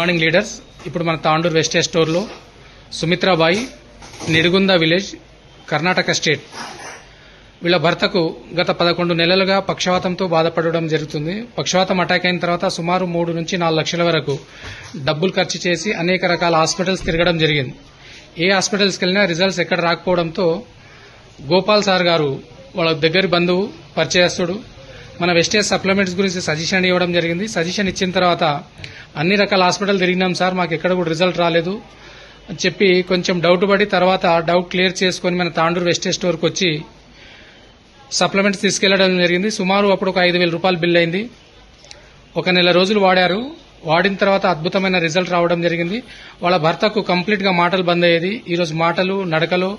Morning leaders. ఇప్పుడు మన Tandur wastage స్టోర్లో సుమిత్రాబాయి, నిడుగుంద విలేజ్, కర్ణాటక స్టేట్. వీళ్ళ భర్తకు గత 11 నెలలుగా పక్షవాతంతో బాధపడడం జరుగుతుంది. పక్షవాతం అటాక్ అయిన తర్వాత సుమారు 3 నుంచి 4 లక్షల వరకు డబ్బులు ఖర్చు చేసి అనేక రకాల హాస్పిటల్స్ తిరగడం జరిగింది. ఏ హాస్పిటల్స్కి వెళ్ళినా రిజల్ట్స్ ఎక్కడ రాకపోవడంతో గోపాల్ సార్ గారు వాళ్ళ దగ్గరి బంధువు, పరిచయస్తుడు, మన వెస్టేజ్ సప్లిమెంట్స్ గురించి సజెషన్ ఇవ్వడం జరిగింది. సజెషన్ ఇచ్చిన తర్వాత అన్ని రకాల హాస్పిటల్ తిరిగినాం సార్, మాకు ఎక్కడ కూడా రిజల్ట్ రాలేదు అని చెప్పి కొంచెం డౌట్ పడి తర్వాత డౌట్ క్లియర్ చేసుకుని మన తాండూరు వెస్టేజ్ స్టోర్కి వచ్చి సప్లిమెంట్స్ తీసుకెళ్లడం జరిగింది. సుమారు అప్పుడు ఒక 5,000 రూపాయలు బిల్ అయింది. 1 నెల రోజులు వాడారు. వాడిన తర్వాత అద్భుతమైన రిజల్ట్ రావడం జరిగింది. వాళ్ళ భర్తకు కంప్లీట్ గా మాటలు బంద్ అయ్యేది. ఈరోజు మాటలు, నడకలో,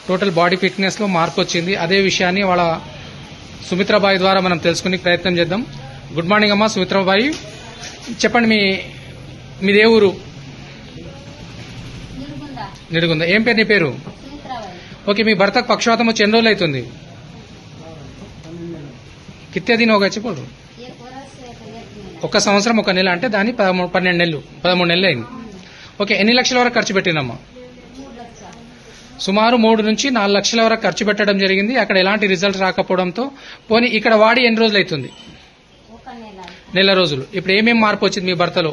టోటల్ బాడీ ఫిట్నెస్ లో మార్పు వచ్చింది. అదే విషయాన్ని వాళ్ళ సుమిత్రాబాయి ద్వారా మనం తెలుసుకునే ప్రయత్నం చేద్దాం. గుడ్ మార్నింగ్ అమ్మా సుమిత్రాబాయి, చెప్పండి మీదే ఊరు? నిడుగుంద. ఏం పేరు నీ పేరు? ఓకే, మీ భర్తకు పక్షవాతం వచ్చి ఎన్ని రోజులు అవుతుంది? కిత్తే దిన ఒక చెప్పరు, 1 సంవత్సరం 1 నెల, అంటే దాని 13 నెలలు అయింది. ఓకే, ఎన్ని లక్షల వరకు ఖర్చు పెట్టినమ్మా? సుమారు 3 నుంచి 4 లక్షల వరకు ఖర్చు పెట్టడం జరిగింది. అక్కడ ఎలాంటి రిజల్ట్ రాకపోవడంతో పోనీ ఇక్కడ వాడి ఎన్ని రోజులు అవుతుంది? 1 నెల రోజులు. ఇప్పుడు ఏమేమి మార్పు వచ్చింది మీ భర్తలో?